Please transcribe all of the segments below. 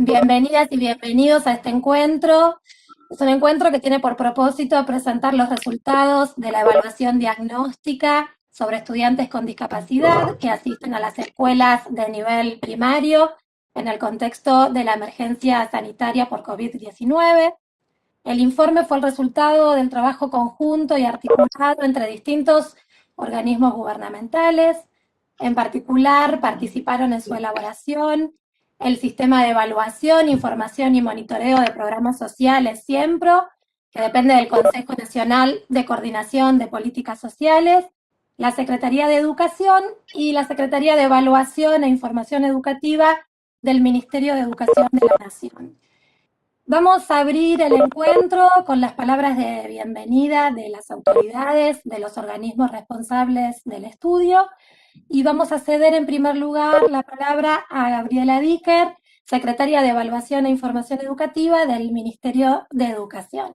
Bienvenidas y bienvenidos a este encuentro. Es un encuentro que tiene por propósito presentar los resultados de la evaluación diagnóstica sobre estudiantes con discapacidad que asisten a las escuelas de nivel primario en el contexto de la emergencia sanitaria por COVID-19. El informe fue el resultado del trabajo conjunto y articulado entre distintos organismos gubernamentales. En particular, participaron en su elaboración el Sistema de Evaluación, Información y Monitoreo de Programas Sociales, SIEMPRO, que depende del Consejo Nacional de Coordinación de Políticas Sociales, la Secretaría de Educación y la Secretaría de Evaluación e Información Educativa del Ministerio de Educación de la Nación. Vamos a abrir el encuentro con las palabras de bienvenida de las autoridades, de los organismos responsables del estudio, y vamos a ceder en primer lugar la palabra a Gabriela Dicker, secretaria de Evaluación e Información Educativa del Ministerio de Educación.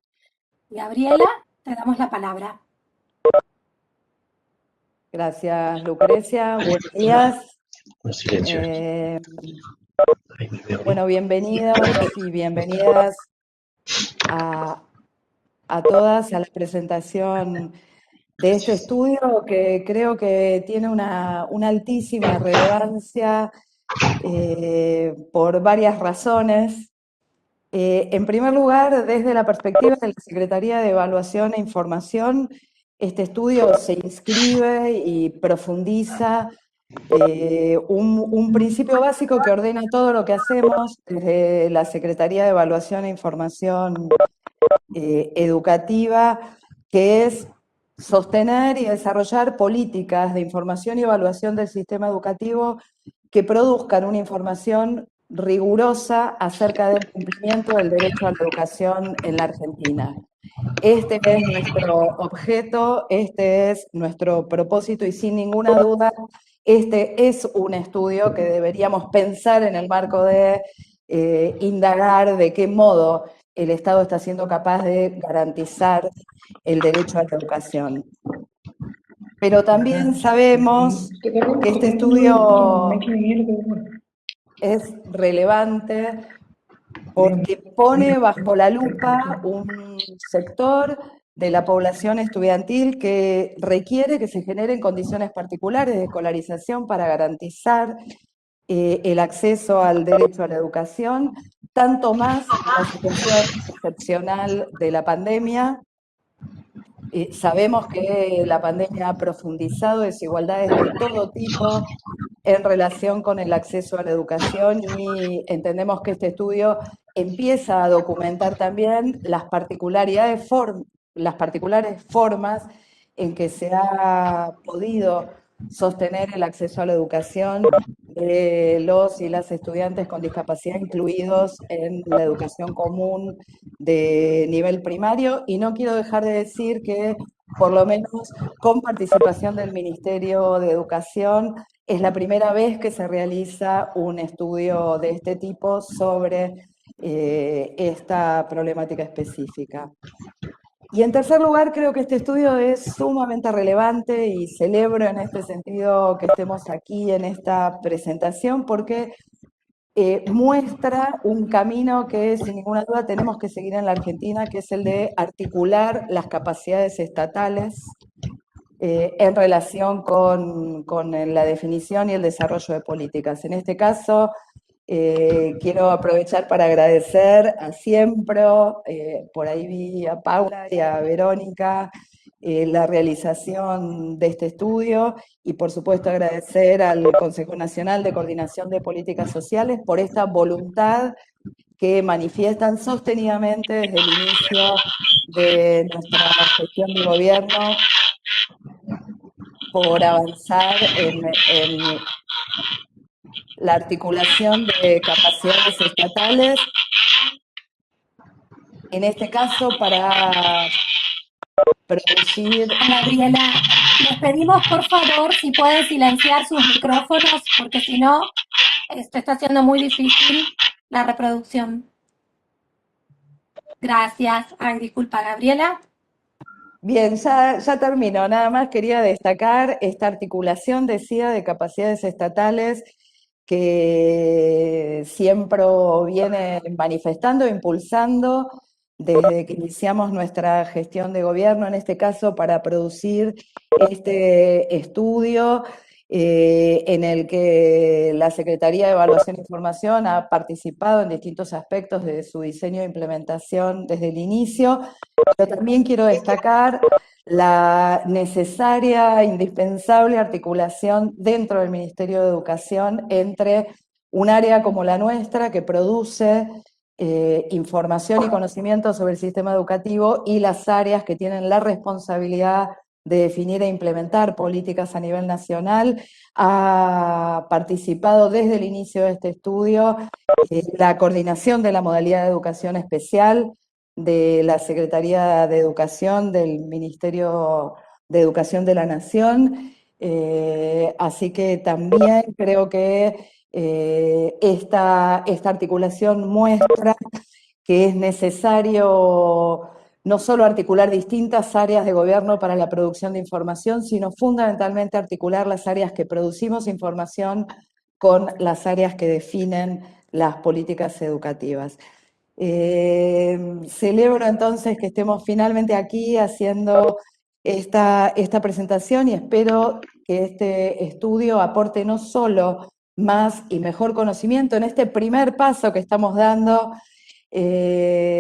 Gabriela, te damos la palabra. Gracias, Lucrecia. Buenos días. Bueno, bienvenidos y bienvenidas a todas a la presentación de este estudio que creo que tiene una altísima relevancia por varias razones. En primer lugar, desde la perspectiva de la Secretaría de Evaluación e Información, este estudio se inscribe y profundiza un principio básico que ordena todo lo que hacemos desde la Secretaría de Evaluación e Información Educativa, que es sostener y desarrollar políticas de información y evaluación del sistema educativo que produzcan una información rigurosa acerca del cumplimiento del derecho a la educación en la Argentina. Este es nuestro objeto, este es nuestro propósito y sin ninguna duda este es un estudio que deberíamos pensar en el marco de indagar de qué modo el Estado está siendo capaz de garantizar el derecho a la educación. Pero también sabemos que este estudio es relevante porque pone bajo la lupa un sector de la población estudiantil que requiere que se generen condiciones particulares de escolarización para garantizar el acceso al derecho a la educación, tanto más en la situación excepcional de la pandemia. Sabemos que la pandemia ha profundizado desigualdades de todo tipo en relación con el acceso a la educación y entendemos que este estudio empieza a documentar también las particulares formas en que se ha podido sostener el acceso a la educación de los y las estudiantes con discapacidad incluidos en la educación común de nivel primario, y no quiero dejar de decir que, por lo menos con participación del Ministerio de Educación, es la primera vez que se realiza un estudio de este tipo sobre esta problemática específica. Y en tercer lugar, creo que este estudio es sumamente relevante y celebro en este sentido que estemos aquí en esta presentación porque muestra un camino que sin ninguna duda tenemos que seguir en la Argentina, que es el de articular las capacidades estatales en relación con la definición y el desarrollo de políticas. En este caso, quiero aprovechar para agradecer a Siempro, por ahí vi a Paula y a Verónica, la realización de este estudio y por supuesto agradecer al Consejo Nacional de Coordinación de Políticas Sociales por esta voluntad que manifiestan sostenidamente desde el inicio de nuestra gestión de gobierno por avanzar en la articulación de capacidades estatales, en este caso para producir... Gabriela, les pedimos por favor si pueden silenciar sus micrófonos, porque si no, esto está haciendo muy difícil la reproducción. Gracias. Ay, disculpa, Gabriela. Bien, ya termino. Nada más quería destacar esta articulación, decía, de capacidades estatales que siempre viene manifestando, impulsando desde que iniciamos nuestra gestión de gobierno, en este caso para producir este estudio en el que la Secretaría de Evaluación e Información ha participado en distintos aspectos de su diseño e implementación desde el inicio, pero también quiero destacar la necesaria, indispensable articulación dentro del Ministerio de Educación entre un área como la nuestra que produce información y conocimiento sobre el sistema educativo y las áreas que tienen la responsabilidad de definir e implementar políticas a nivel nacional. Ha participado desde el inicio de este estudio la coordinación de la modalidad de educación especial de la Secretaría de Educación del Ministerio de Educación de la Nación. Así que también creo que esta articulación muestra que es necesario no solo articular distintas áreas de gobierno para la producción de información, sino fundamentalmente articular las áreas que producimos información con las áreas que definen las políticas educativas. Celebro entonces que estemos finalmente aquí haciendo esta presentación y espero que este estudio aporte no solo más y mejor conocimiento en este primer paso que estamos dando en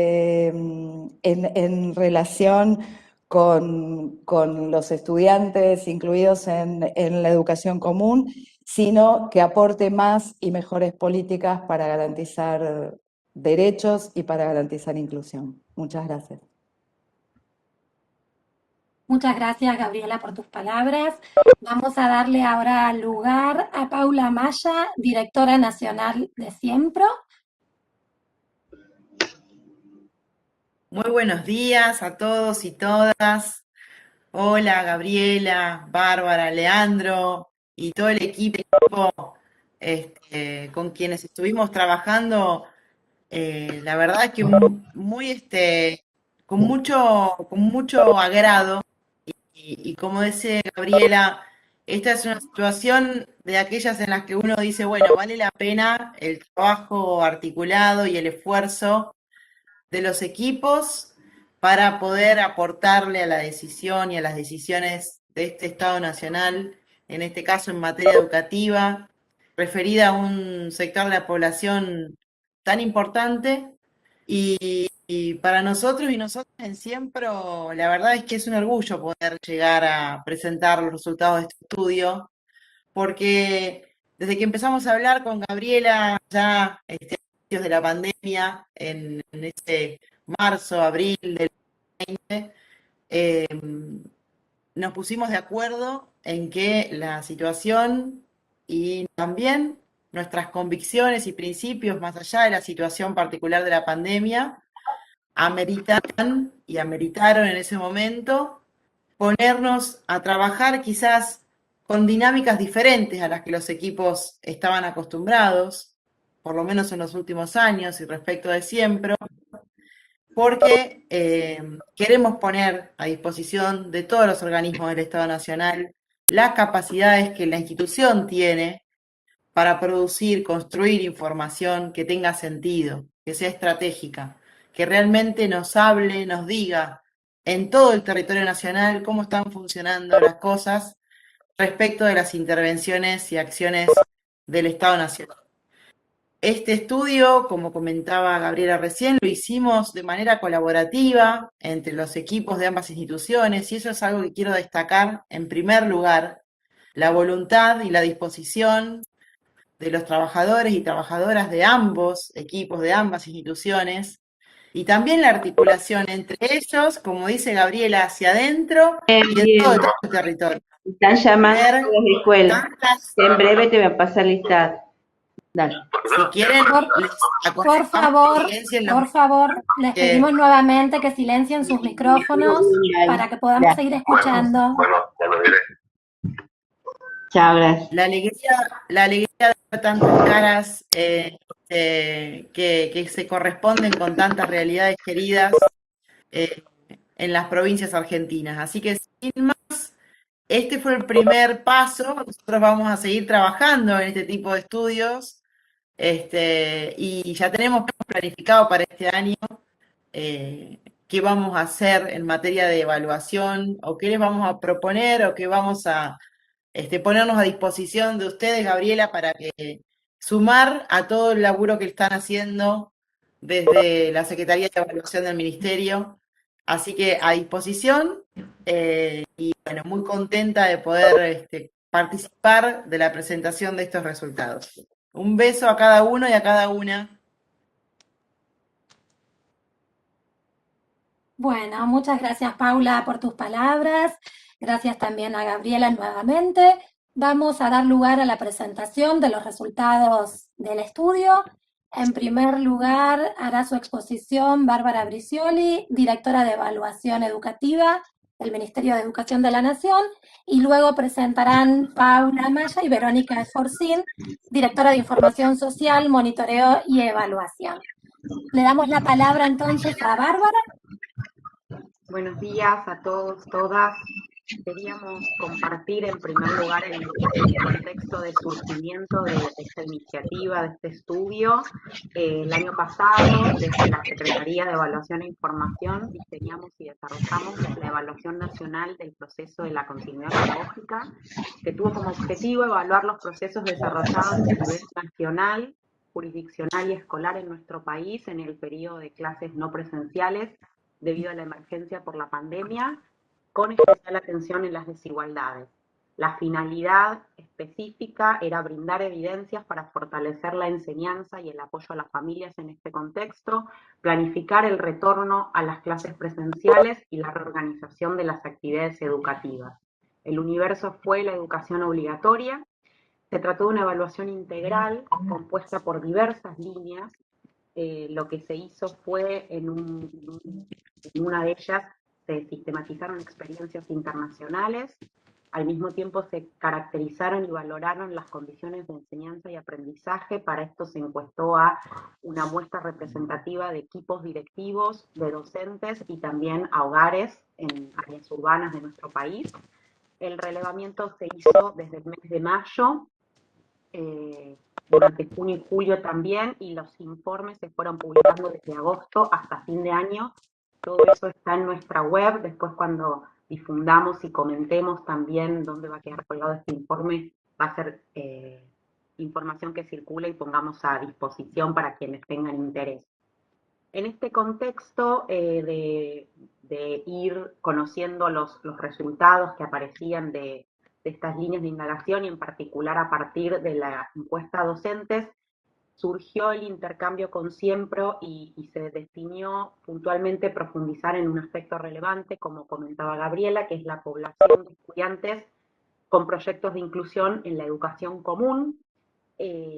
relación con los estudiantes incluidos en la educación común, sino que aporte más y mejores políticas para garantizar derechos y para garantizar inclusión. Muchas gracias. Muchas gracias, Gabriela, por tus palabras. Vamos a darle ahora lugar a Paula Maya, directora nacional de Siempro. Muy buenos días a todos y todas. Hola, Gabriela, Bárbara, Leandro y todo el equipo con quienes estuvimos trabajando. La verdad es que con mucho agrado. Y como dice Gabriela, esta es una situación de aquellas en las que uno dice, bueno, vale la pena el trabajo articulado y el esfuerzo de los equipos para poder aportarle a la decisión y a las decisiones de este Estado Nacional, en este caso en materia educativa, referida a un sector de la población tan importante. Y para nosotros y nosotras en Siempro, la verdad es que es un orgullo poder llegar a presentar los resultados de este estudio, porque desde que empezamos a hablar con Gabriela ya inicios de la pandemia, en ese marzo, abril del 2020, eh, nos pusimos de acuerdo en que la situación y también nuestras convicciones y principios, más allá de la situación particular de la pandemia, ameritan y ameritaron en ese momento ponernos a trabajar quizás con dinámicas diferentes a las que los equipos estaban acostumbrados, por lo menos en los últimos años y respecto de siempre, porque queremos poner a disposición de todos los organismos del Estado Nacional las capacidades que la institución tiene para producir, construir información que tenga sentido, que sea estratégica, que realmente nos hable, nos diga en todo el territorio nacional cómo están funcionando las cosas respecto de las intervenciones y acciones del Estado Nacional. Este estudio, como comentaba Gabriela recién, lo hicimos de manera colaborativa entre los equipos de ambas instituciones y eso es algo que quiero destacar en primer lugar, la voluntad y la disposición de los trabajadores y trabajadoras de ambos equipos, de ambas instituciones, y también la articulación entre ellos, como dice Gabriela, hacia adentro y en todo el territorio. Están llamando a las escuelas. En breve te voy a pasar listado. Dale. Si quieren, por favor, les pedimos nuevamente que silencien sus micrófonos para que podamos seguir escuchando. Bueno, ya lo diré. Chao, gracias. La alegría de ver tantas caras que se corresponden con tantas realidades queridas en las provincias argentinas. Así que sin más, este fue el primer paso. Nosotros vamos a seguir trabajando en este tipo de estudios, y ya tenemos planificado para este año qué vamos a hacer en materia de evaluación, o qué les vamos a proponer, o qué vamos a ponernos a disposición de ustedes, Gabriela, para que sumar a todo el laburo que están haciendo desde la Secretaría de Evaluación del Ministerio. Así que a disposición, y bueno, muy contenta de poder participar de la presentación de estos resultados. Un beso a cada uno y a cada una. Bueno, muchas gracias Paula por tus palabras. Gracias también a Gabriela nuevamente. Vamos a dar lugar a la presentación de los resultados del estudio. En primer lugar, hará su exposición Bárbara Bricioli, directora de Evaluación Educativa del Ministerio de Educación de la Nación, y luego presentarán Paula Maya y Verónica Esforcín, directora de Información Social, Monitoreo y Evaluación. Le damos la palabra entonces a Bárbara. Buenos días a todos, todas. Queríamos compartir en primer lugar el contexto de surgimiento de esta iniciativa, de este estudio. El año pasado, desde la Secretaría de Evaluación e Información, diseñamos y desarrollamos la Evaluación Nacional del Proceso de la Continuidad Pedagógica, que tuvo como objetivo evaluar los procesos desarrollados a nivel nacional, jurisdiccional y escolar en nuestro país en el periodo de clases no presenciales debido a la emergencia por la pandemia, con especial atención en las desigualdades. La finalidad específica era brindar evidencias para fortalecer la enseñanza y el apoyo a las familias en este contexto, planificar el retorno a las clases presenciales y la reorganización de las actividades educativas. El universo fue la educación obligatoria. Se trató de una evaluación integral compuesta por diversas líneas. Lo que se hizo fue, en una de ellas, se sistematizaron experiencias internacionales, al mismo tiempo se caracterizaron y valoraron las condiciones de enseñanza y aprendizaje. Para esto se encuestó a una muestra representativa de equipos directivos, de docentes y también a hogares en áreas urbanas de nuestro país. El relevamiento se hizo desde el mes de mayo, durante junio y julio también, y los informes se fueron publicando desde agosto hasta fin de año. Todo eso está en nuestra web. Después, cuando difundamos y comentemos también dónde va a quedar colgado este informe, va a ser información que circule y pongamos a disposición para quienes tengan interés. En este contexto de ir conociendo los resultados que aparecían de estas líneas de indagación, y en particular a partir de la encuesta a docentes, surgió el intercambio con Siempro y se definió puntualmente profundizar en un aspecto relevante, como comentaba Gabriela, que es la población de estudiantes con proyectos de inclusión en la educación común.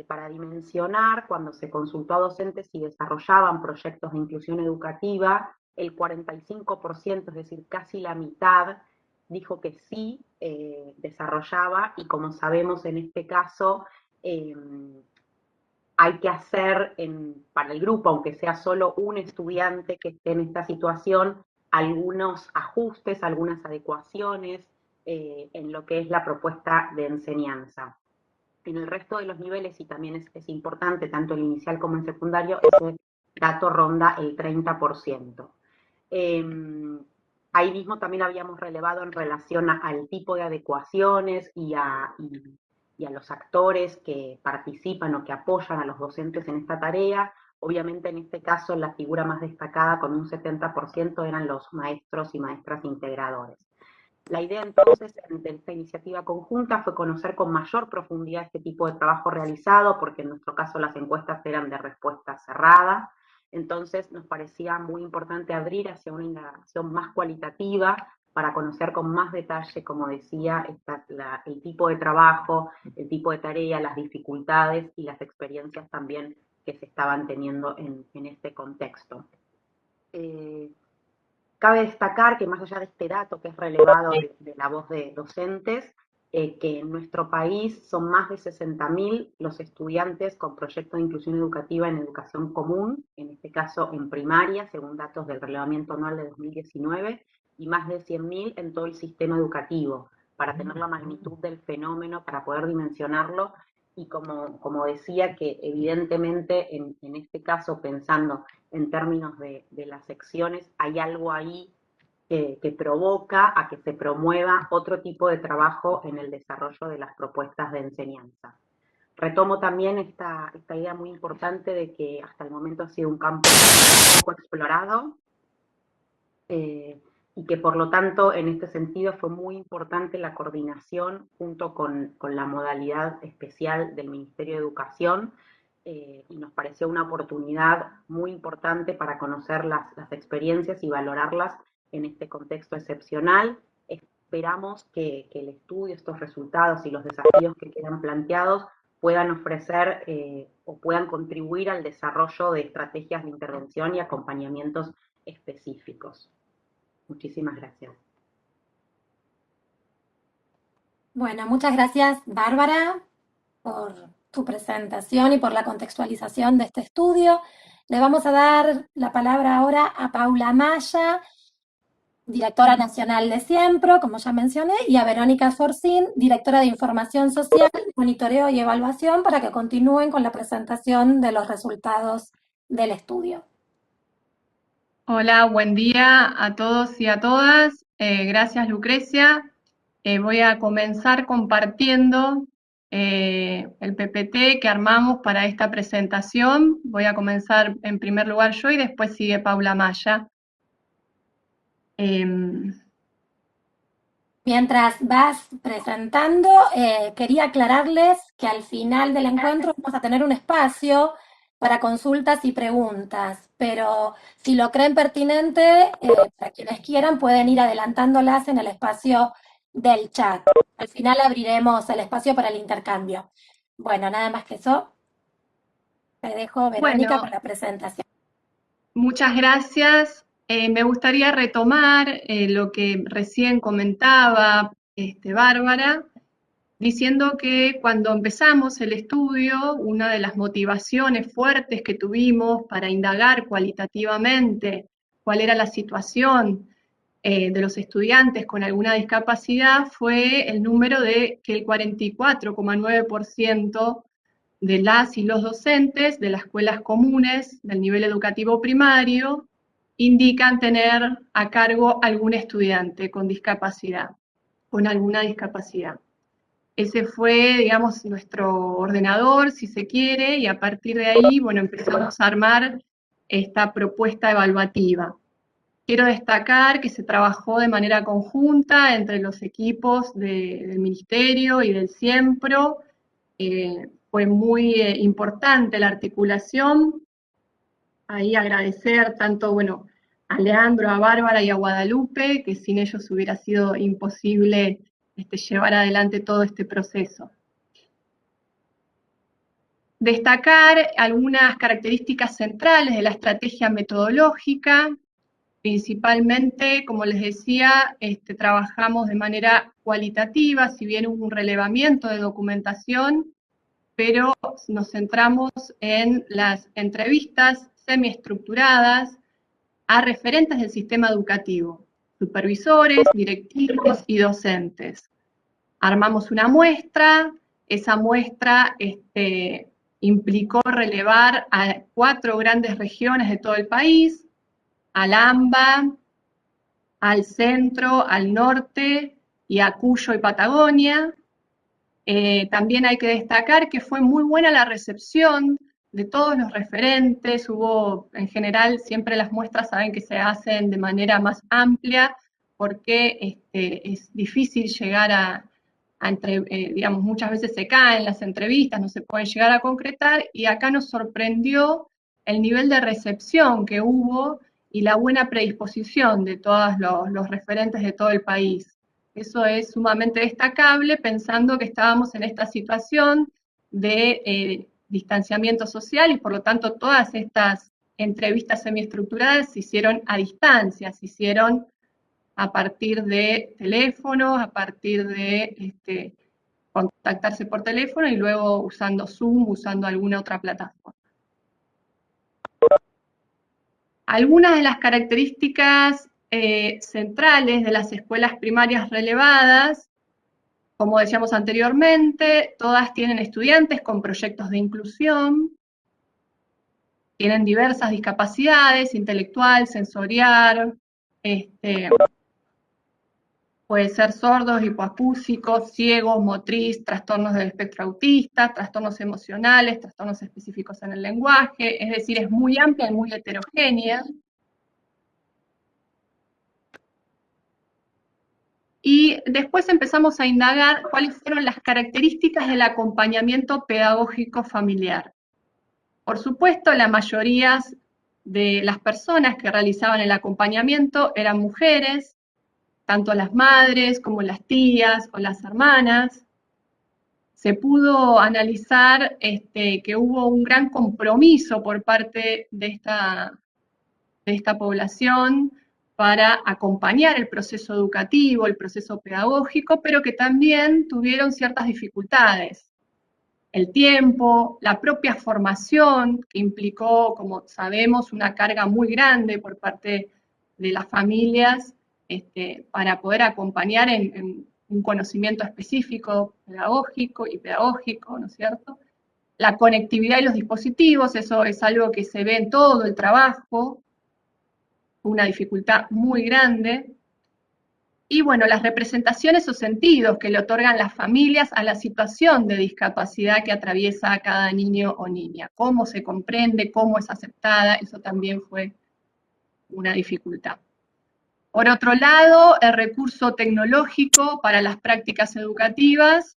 Para dimensionar, cuando se consultó a docentes si desarrollaban proyectos de inclusión educativa, el 45%, es decir, casi la mitad, dijo que sí desarrollaba, y como sabemos en este caso, hay que hacer para el grupo, aunque sea solo un estudiante que esté en esta situación, algunos ajustes, algunas adecuaciones en lo que es la propuesta de enseñanza. En el resto de los niveles, y también es importante, tanto en inicial como en secundario, ese dato ronda el 30%. Ahí mismo también habíamos relevado en relación al tipo de adecuaciones y a los actores que participan o que apoyan a los docentes en esta tarea. Obviamente en este caso la figura más destacada, con un 70%, eran los maestros y maestras integradores. La idea entonces de esta iniciativa conjunta fue conocer con mayor profundidad este tipo de trabajo realizado, porque en nuestro caso las encuestas eran de respuesta cerrada. Entonces nos parecía muy importante abrir hacia una indagación más cualitativa para conocer con más detalle, como decía, el tipo de trabajo, el tipo de tarea, las dificultades y las experiencias también que se estaban teniendo en este contexto. Cabe destacar que, más allá de este dato que es relevado de la voz de docentes, que en nuestro país son más de 60.000 los estudiantes con proyectos de inclusión educativa en educación común, en este caso en primaria, según datos del relevamiento anual de 2019, y más de 100.000 en todo el sistema educativo. para tener la magnitud del fenómeno, para poder dimensionarlo, y como decía, que evidentemente en este caso, pensando en términos de las secciones, hay algo ahí que provoca a que se promueva otro tipo de trabajo en el desarrollo de las propuestas de enseñanza. Retomo también esta idea muy importante de que hasta el momento ha sido un campo poco explorado, y que por lo tanto en este sentido fue muy importante la coordinación junto con la modalidad especial del Ministerio de Educación, y nos pareció una oportunidad muy importante para conocer las experiencias y valorarlas en este contexto excepcional. Esperamos que el estudio, estos resultados y los desafíos que quedan planteados puedan ofrecer o puedan contribuir al desarrollo de estrategias de intervención y acompañamientos específicos. Muchísimas gracias. Bueno, muchas gracias, Bárbara, por tu presentación y por la contextualización de este estudio. Le vamos a dar la palabra ahora a Paula Maya, directora nacional de Siempro, como ya mencioné, y a Verónica Forcín, directora de Información Social, Monitoreo y Evaluación, para que continúen con la presentación de los resultados del estudio. Hola, buen día a todos y a todas. Gracias, Lucrecia. Voy a comenzar compartiendo el PPT que armamos para esta presentación. Voy a comenzar en primer lugar yo y después sigue Paula Maya. Mientras vas presentando, quería aclararles que al final del encuentro vamos a tener un espacio para consultas y preguntas, pero si lo creen pertinente, para quienes quieran pueden ir adelantándolas en el espacio del chat. Al final abriremos el espacio para el intercambio. Bueno, nada más que eso. Te dejo, Verónica, por la presentación. Muchas gracias. Me gustaría retomar lo que recién comentaba Bárbara, diciendo que cuando empezamos el estudio, una de las motivaciones fuertes que tuvimos para indagar cualitativamente cuál era la situación de los estudiantes con alguna discapacidad fue el número de que el 44,9% de las y los docentes de las escuelas comunes del nivel educativo primario indican tener a cargo algún estudiante con discapacidad, con alguna discapacidad. Ese fue, digamos, nuestro ordenador, si se quiere, y a partir de ahí, bueno, empezamos a armar esta propuesta evaluativa. Quiero destacar que se trabajó de manera conjunta entre los equipos del Ministerio y del Siempro. Fue muy importante la articulación. Ahí agradecer tanto, bueno, a Leandro, a Bárbara y a Guadalupe, que sin ellos hubiera sido imposible llevar adelante todo este proceso. Destacar algunas características centrales de la estrategia metodológica. Principalmente, como les decía, trabajamos de manera cualitativa, si bien hubo un relevamiento de documentación, pero nos centramos en las entrevistas semiestructuradas a referentes del sistema educativo, supervisores, directivos y docentes. Armamos una muestra, esa muestra implicó relevar a 4 grandes regiones de todo el país, al AMBA, al centro, al norte y a Cuyo y Patagonia. También hay que destacar que fue muy buena la recepción de todos los referentes. Hubo, en general, siempre las muestras saben que se hacen de manera más amplia porque es difícil llegar digamos, muchas veces se caen las entrevistas, no se pueden llegar a concretar, y acá nos sorprendió el nivel de recepción que hubo y la buena predisposición de todos los referentes de todo el país. Eso es sumamente destacable, pensando que estábamos en esta situación de distanciamiento social y por lo tanto todas estas entrevistas semiestructuradas se hicieron a distancia, se hicieron a partir de teléfonos, a partir de contactarse por teléfono y luego usando Zoom, usando alguna otra plataforma. Algunas de las características centrales de las escuelas primarias relevadas Como decíamos anteriormente, todas tienen estudiantes con proyectos de inclusión, tienen diversas discapacidades, intelectual, sensorial, puede ser sordos, hipoacúsicos, ciegos, motriz, trastornos del espectro autista, trastornos emocionales, trastornos específicos en el lenguaje, es decir, es muy amplia y muy heterogénea. Y después empezamos a indagar cuáles fueron las características del acompañamiento pedagógico familiar. Por supuesto, la mayoría de las personas que realizaban el acompañamiento eran mujeres, tanto las madres como las tías o las hermanas. Se pudo analizar que hubo un gran compromiso por parte de esta población para acompañar el proceso educativo, el proceso pedagógico, pero que también tuvieron ciertas dificultades. El tiempo, la propia formación, que implicó, como sabemos, una carga muy grande por parte de las familias para poder acompañar en un conocimiento específico, pedagógico, ¿no es cierto? La conectividad y los dispositivos, eso es algo que se ve en todo el trabajo, una dificultad muy grande. Y bueno, las representaciones o sentidos que le otorgan las familias a la situación de discapacidad que atraviesa a cada niño o niña. Cómo se comprende, cómo es aceptada, eso también fue una dificultad. Por otro lado, el recurso tecnológico para las prácticas educativas,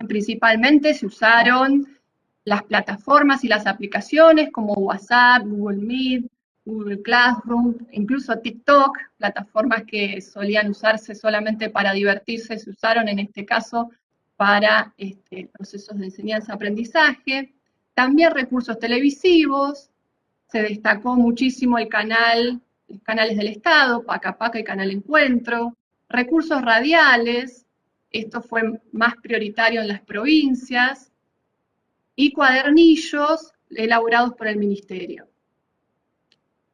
principalmente se usaron las plataformas y las aplicaciones como WhatsApp, Google Meet, Google Classroom, incluso TikTok, plataformas que solían usarse solamente para divertirse, se usaron en este caso para procesos de enseñanza-aprendizaje. También recursos televisivos, se destacó muchísimo los canales del Estado, Paca Paca y Canal Encuentro, recursos radiales, esto fue más prioritario en las provincias, y cuadernillos elaborados por el Ministerio.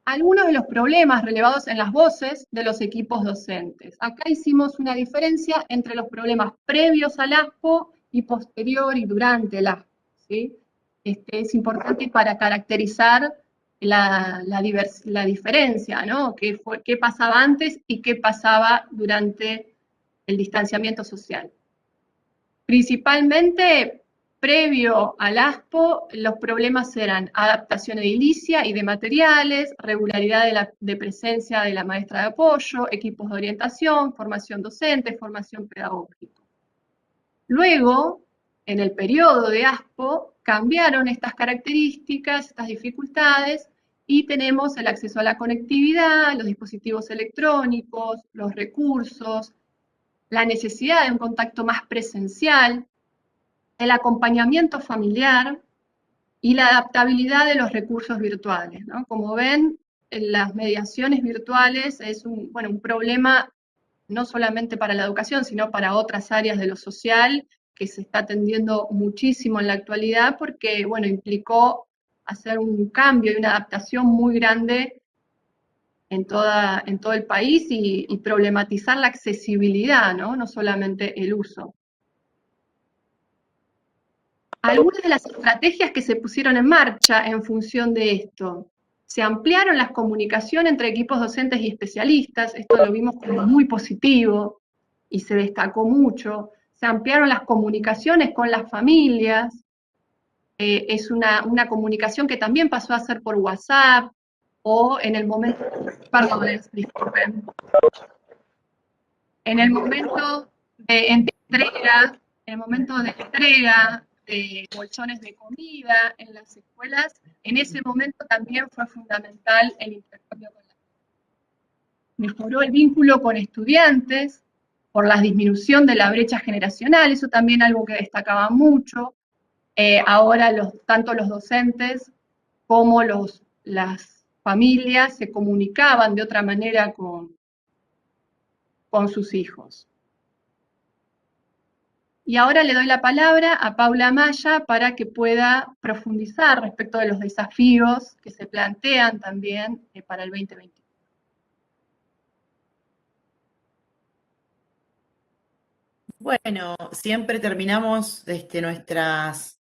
Algunos de los problemas relevados en las voces de los equipos docentes. Acá hicimos una diferencia entre los problemas previos al ASPO y posterior y durante el ASPO, ¿sí? Es importante para caracterizar la diferencia, ¿no? ¿Qué pasaba antes y qué pasaba durante el distanciamiento social? Principalmente, previo al ASPO, los problemas eran adaptación edilicia y de materiales, regularidad de presencia de la maestra de apoyo, equipos de orientación, formación docente, formación pedagógica. Luego, en el periodo de ASPO, cambiaron estas características, estas dificultades, y tenemos el acceso a la conectividad, los dispositivos electrónicos, los recursos, la necesidad de un contacto más presencial, el acompañamiento familiar y la adaptabilidad de los recursos virtuales, ¿no? Como ven, las mediaciones virtuales es un problema no solamente para la educación, sino para otras áreas de lo social, que se está atendiendo muchísimo en la actualidad, porque, implicó hacer un cambio y una adaptación muy grande en todo el país y problematizar la accesibilidad, no solamente el uso. Algunas de las estrategias que se pusieron en marcha en función de esto: se ampliaron las comunicaciones entre equipos docentes y especialistas, esto lo vimos como muy positivo y se destacó mucho. Se ampliaron las comunicaciones con las familias, es una comunicación que también pasó a ser por WhatsApp, o en el momento, disculpen, en el momento de entrega, de bolsones de comida en las escuelas, en ese momento también fue fundamental el intercambio con la familia. Mejoró el vínculo con estudiantes por la disminución de la brecha generacional, eso también algo que destacaba mucho. Ahora tanto los docentes como las familias se comunicaban de otra manera con sus hijos. Y ahora le doy la palabra a Paula Maya para que pueda profundizar respecto de los desafíos que se plantean también para el 2021. Bueno, siempre terminamos nuestras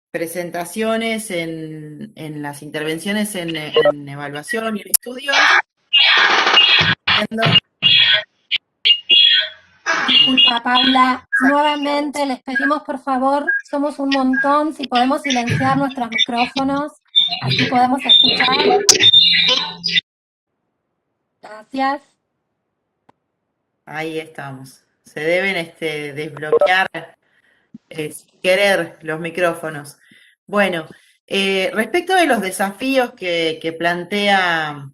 presentaciones en las intervenciones en evaluación y en estudios. Disculpa, Paula, nuevamente les pedimos por favor, somos un montón, si podemos silenciar nuestros micrófonos, así podemos escuchar. Gracias. Ahí estamos. Se deben desbloquear sin querer los micrófonos. Bueno, respecto de los desafíos que plantea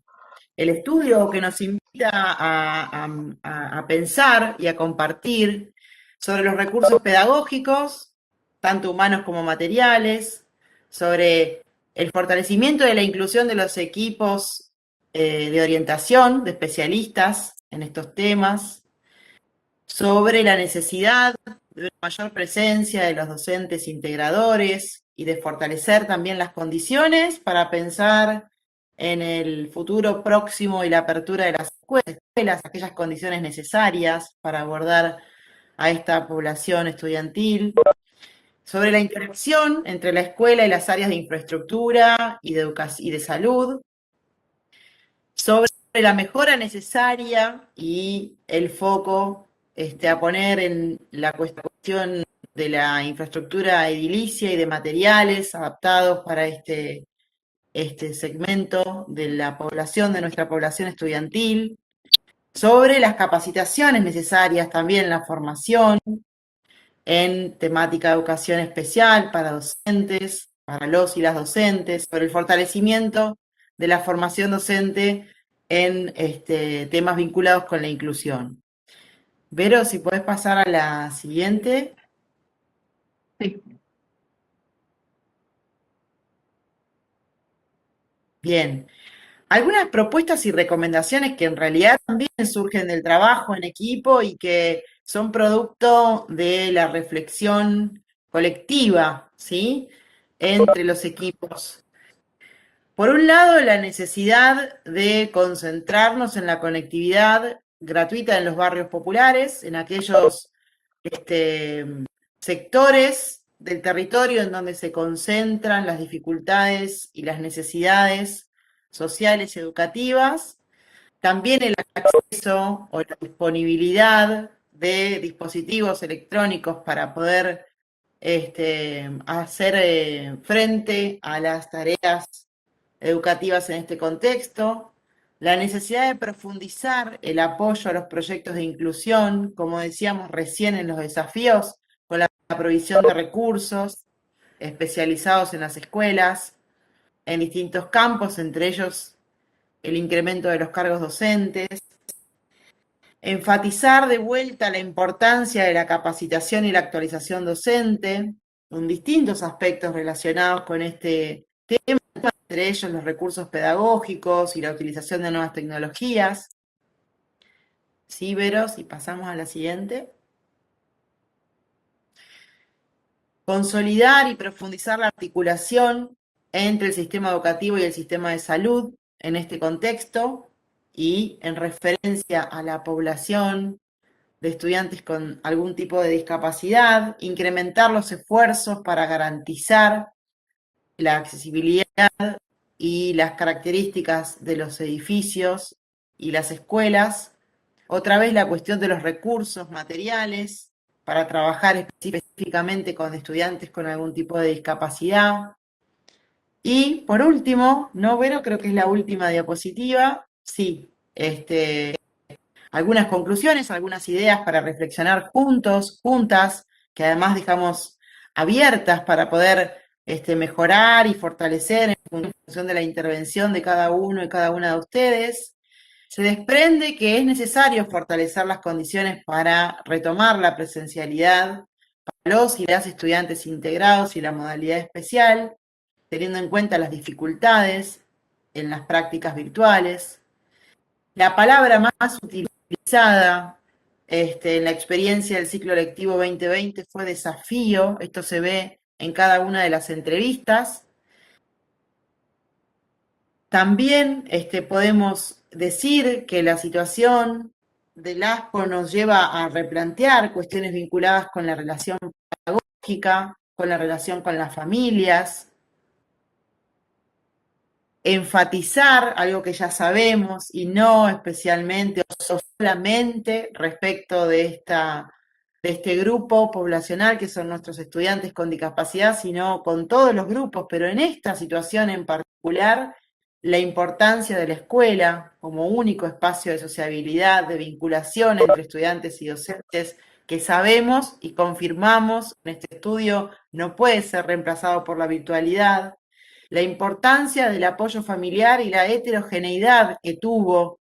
el estudio, que nos invita a pensar y a compartir sobre los recursos pedagógicos, tanto humanos como materiales, sobre el fortalecimiento de la inclusión de los equipos de orientación, de especialistas en estos temas, sobre la necesidad de una mayor presencia de los docentes integradores y de fortalecer también las condiciones para pensar en el futuro próximo y la apertura de las escuelas, aquellas condiciones necesarias para abordar a esta población estudiantil, sobre la interacción entre la escuela y las áreas de infraestructura y de educación y de salud, sobre la mejora necesaria y el foco a poner en la cuestión de la infraestructura edilicia y de materiales adaptados para este segmento de la población, de nuestra población estudiantil, sobre las capacitaciones necesarias también en la formación, en temática de educación especial para docentes, para los y las docentes, sobre el fortalecimiento de la formación docente en temas vinculados con la inclusión. Vero, si puedes pasar a la siguiente. Sí. Bien. Algunas propuestas y recomendaciones que en realidad también surgen del trabajo en equipo y que son producto de la reflexión colectiva, ¿sí? Entre los equipos. Por un lado, la necesidad de concentrarnos en la conectividad gratuita en los barrios populares, en aquellos sectores del territorio en donde se concentran las dificultades y las necesidades sociales y educativas, también el acceso o la disponibilidad de dispositivos electrónicos para poder hacer frente a las tareas educativas en este contexto, la necesidad de profundizar el apoyo a los proyectos de inclusión, como decíamos recién en los desafíos, con la provisión de recursos especializados en las escuelas, en distintos campos, entre ellos el incremento de los cargos docentes, enfatizar de vuelta la importancia de la capacitación y la actualización docente, en distintos aspectos relacionados con este tema, entre ellos los recursos pedagógicos y la utilización de nuevas tecnologías. Sí, Vero, si pasamos a la siguiente. Consolidar y profundizar la articulación entre el sistema educativo y el sistema de salud en este contexto y en referencia a la población de estudiantes con algún tipo de discapacidad, incrementar los esfuerzos para garantizar la accesibilidad y las características de los edificios y las escuelas. Otra vez la cuestión de los recursos materiales para trabajar específicamente con estudiantes con algún tipo de discapacidad. Y por último, no, Vero, creo que es la última diapositiva, sí, algunas conclusiones, algunas ideas para reflexionar juntos, juntas, que además dejamos abiertas para poder mejorar y fortalecer en función de la intervención de cada uno y cada una de ustedes. Se desprende que es necesario fortalecer las condiciones para retomar la presencialidad para los y las estudiantes integrados y la modalidad especial, teniendo en cuenta las dificultades en las prácticas virtuales. La palabra más utilizada en la experiencia del ciclo lectivo 2020 fue desafío. Esto se ve en cada una de las entrevistas. También podemos decir que la situación del ASPO nos lleva a replantear cuestiones vinculadas con la relación pedagógica, con la relación con las familias, enfatizar algo que ya sabemos y no especialmente o solamente respecto de este grupo poblacional que son nuestros estudiantes con discapacidad, sino con todos los grupos, pero en esta situación en particular, la importancia de la escuela como único espacio de sociabilidad, de vinculación entre estudiantes y docentes, que sabemos y confirmamos en este estudio no puede ser reemplazado por la virtualidad, la importancia del apoyo familiar y la heterogeneidad que tuvo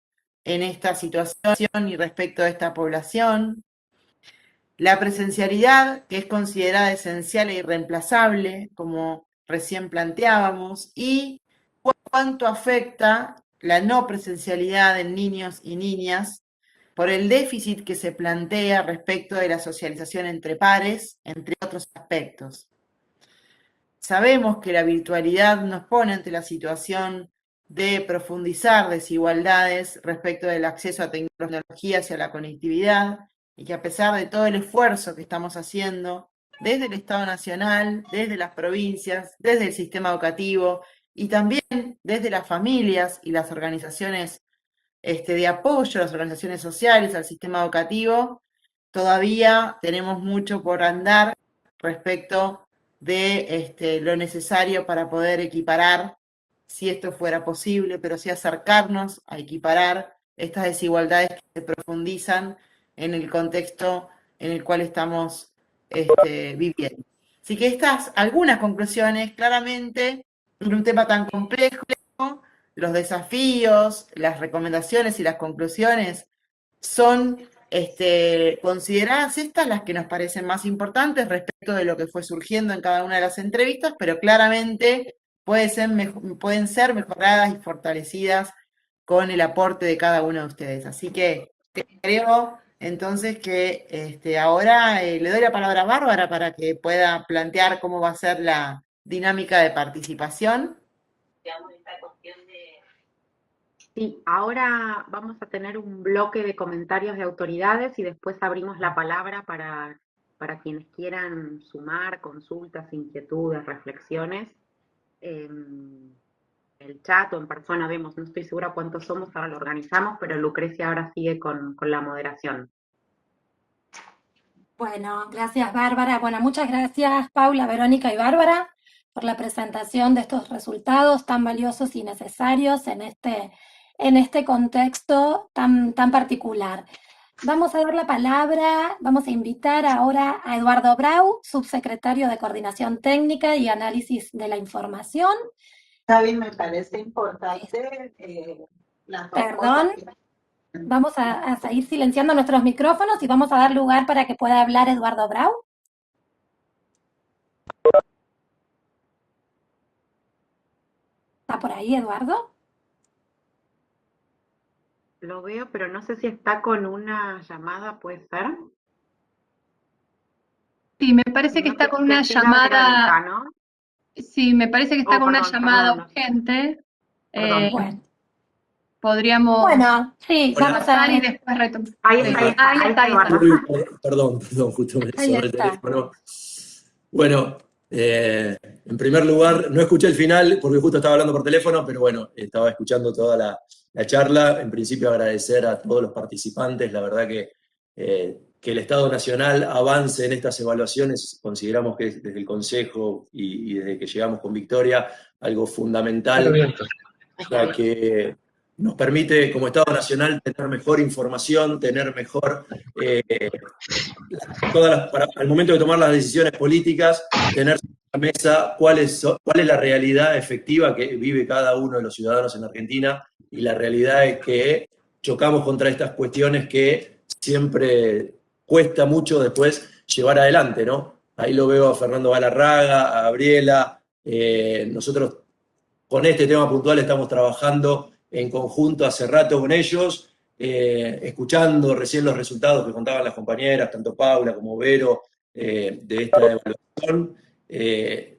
en esta situación y respecto a esta población, la presencialidad, que es considerada esencial e irreemplazable, como recién planteábamos, y cuánto afecta la no presencialidad en niños y niñas por el déficit que se plantea respecto de la socialización entre pares, entre otros aspectos. Sabemos que la virtualidad nos pone ante la situación de profundizar desigualdades respecto del acceso a tecnologías y a la conectividad, y que a pesar de todo el esfuerzo que estamos haciendo desde el Estado Nacional, desde las provincias, desde el sistema educativo y también desde las familias y las organizaciones de apoyo, las organizaciones sociales al sistema educativo, todavía tenemos mucho por andar respecto de lo necesario para poder equiparar, si esto fuera posible, pero sí acercarnos a equiparar estas desigualdades que se profundizan en el contexto en el cual estamos viviendo. Así que estas algunas conclusiones, claramente, en un tema tan complejo, los desafíos, las recomendaciones y las conclusiones son consideradas estas las que nos parecen más importantes respecto de lo que fue surgiendo en cada una de las entrevistas, pero claramente pueden ser mejoradas y fortalecidas con el aporte de cada uno de ustedes. Así que creo entonces que ahora le doy la palabra a Bárbara para que pueda plantear cómo va a ser la dinámica de participación. Sí, ahora vamos a tener un bloque de comentarios de autoridades y después abrimos la palabra para quienes quieran sumar consultas, inquietudes, reflexiones. El chat o en persona vemos, no estoy segura cuántos somos, ahora lo organizamos, pero Lucrecia ahora sigue con la moderación. Bueno, gracias Bárbara. Bueno, muchas gracias Paula, Verónica y Bárbara por la presentación de estos resultados tan valiosos y necesarios en este contexto tan particular. Vamos a dar la palabra, vamos a invitar ahora a Eduardo Brau, subsecretario de Coordinación Técnica y Análisis de la Información. Gaby, me parece importante Perdón, vamos a seguir silenciando nuestros micrófonos y vamos a dar lugar para que pueda hablar Eduardo Brau. ¿Está por ahí, Eduardo? Lo veo, pero no sé si está con una llamada, ¿puede ser? Sí, me parece que está con una llamada. ¿No? Sí, me parece que está con una llamada urgente. Bueno. Podríamos. Bueno, sí, vamos a y después retomar. Ahí está. Perdón, justo me sobre el teléfono. Bueno, en primer lugar, no escuché el final porque justo estaba hablando por teléfono, pero bueno, estaba escuchando toda la charla. En principio agradecer a todos los participantes, la verdad que el Estado Nacional avance en estas evaluaciones, consideramos que es desde el Consejo y desde que llegamos con Victoria, algo fundamental, ya que nos permite como Estado Nacional tener mejor información, tener mejor, al momento de tomar las decisiones políticas, tener en la mesa cuál es la realidad efectiva que vive cada uno de los ciudadanos en Argentina, y la realidad es que chocamos contra estas cuestiones que siempre cuesta mucho después llevar adelante, ¿no? Ahí lo veo a Fernando Galarraga, a Gabriela, nosotros con este tema puntual estamos trabajando en conjunto hace rato con ellos, escuchando recién los resultados que contaban las compañeras, tanto Paula como Vero, de esta evaluación.